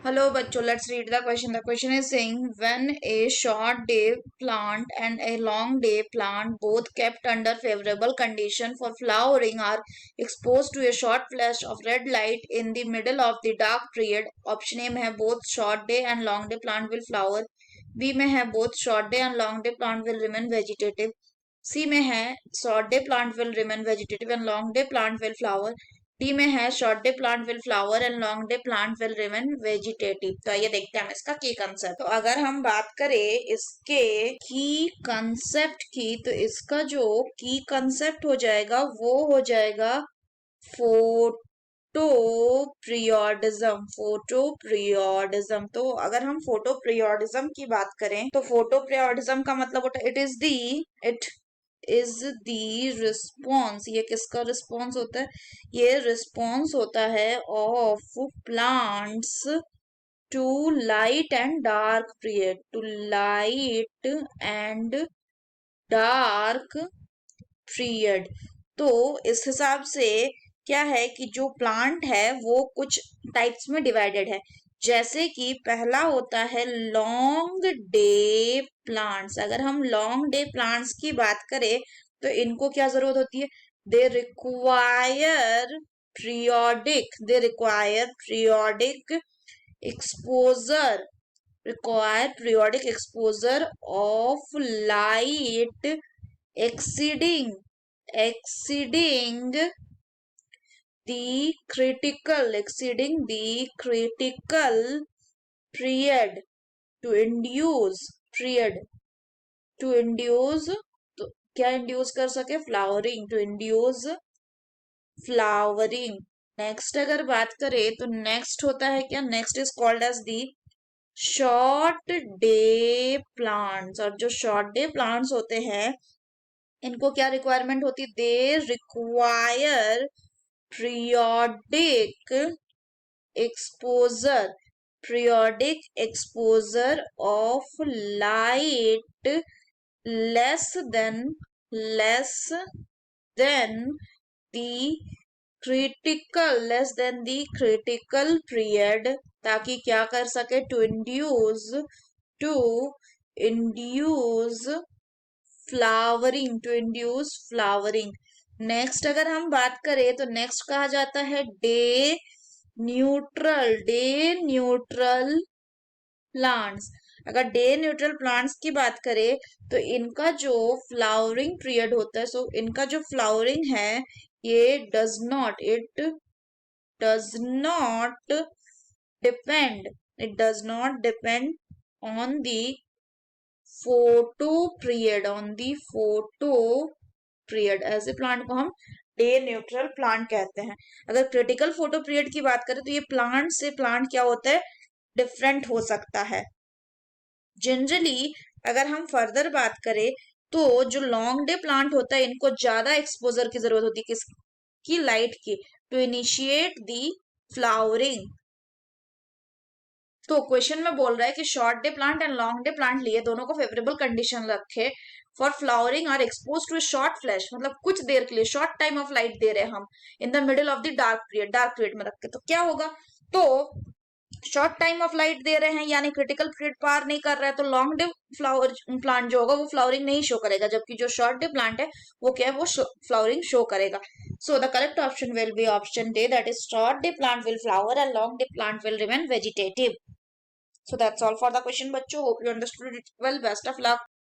Hello, bachcho. Let's read the question. The question is saying when a short day plant and a long day plant, both kept under favorable condition for flowering, are exposed to a short flash of red light in the middle of the dark period. Option A में है both short day and long day plant will flower. B में है both short day and long day plant will remain vegetative. C में है short day plant will remain vegetative and long day plant will flower. D में है short day plant will flower and long day plant will remain vegetative. तो आइए देखते हैं हम इसका की कंसेप्ट। तो अगर हम बात करें इसके की कंसेप्ट की, तो इसका जो की कंसेप्ट हो जाएगा वो हो जाएगा फोटो पीरियोडिज्म। फोटो पीरियोडिज्म, तो अगर हम फोटो पीरियोडिज्म की बात करें तो फोटो पीरियोडिज्म का मतलब होता है इट इज दी रिस्पॉन्स। ये किसका रिस्पॉन्स होता है? ये रिस्पॉन्स होता है of plants to light and dark period, to light and dark period. तो इस हिसाब से क्या है कि जो प्लांट है वो कुछ टाइप्स में डिवाइडेड है। जैसे कि पहला होता है लॉन्ग डे प्लांट्स। अगर हम लॉन्ग डे प्लांट्स की बात करें तो इनको क्या जरूरत होती है? They require periodic exposure of light exceeding the critical period to induce तो क्या इंड्यूस कर सके? Flowering, to induce flowering. Next अगर बात करें तो नेक्स्ट होता है क्या? Next is called as the short day plants. और जो शॉर्ट डे प्लांट्स होते हैं इनको क्या रिक्वायरमेंट होती है? They require exposure exposure of light less than the critical period, ताकि क्या कर सके? To induce flowering. नेक्स्ट अगर हम बात करें तो नेक्स्ट कहा जाता है डे न्यूट्रल प्लांट्स। अगर डे न्यूट्रल प्लांट्स की बात करें तो इनका जो फ्लावरिंग पीरियड होता है, सो इनका जो फ्लावरिंग है ये does not depend on the photo period. ऐसे प्लांट को हम डे न्यूट्रल प्लांट कहते हैं। अगर क्रिटिकल फोटो पीरियड की बात करें तो ये प्लांट से प्लांट क्या होता है? डिफरेंट हो सकता है। जनरली अगर हम फर्दर बात करें तो जो लॉन्ग डे प्लांट होता है इनको ज्यादा एक्सपोजर की जरूरत होती है, किसकी? लाइट की, टू इनिशिएट दी फ्लावरिंग। तो क्वेश्चन में बोल रहा है कि short day plant and long day plant लिए दोनों को फेवरेबल कंडीशन रखे for flowering are expose to short flash, मतलब कुछ देर के लिए शॉर्ट टाइम ऑफ लाइट दे रहे हैं हम in the middle of the dark period में रख के। तो क्या होगा? तो शॉर्ट टाइम ऑफ लाइट दे रहे हैं यानी क्रिटिकल पीरियड पार नहीं कर रहा है, तो लॉन्ग डे फ्लावर प्लांट जो होगा वो फ्लावरिंग नहीं शो करेगा, जबकि जो शॉर्ट डे प्लांट है वो क्या है? वो फ्लावरिंग शो करेगा। So the correct option will be option D, that is short day plant will flower and long day plant will remain vegetative. So that's all for the question, bachcho. Hope you understood it well. Best of luck.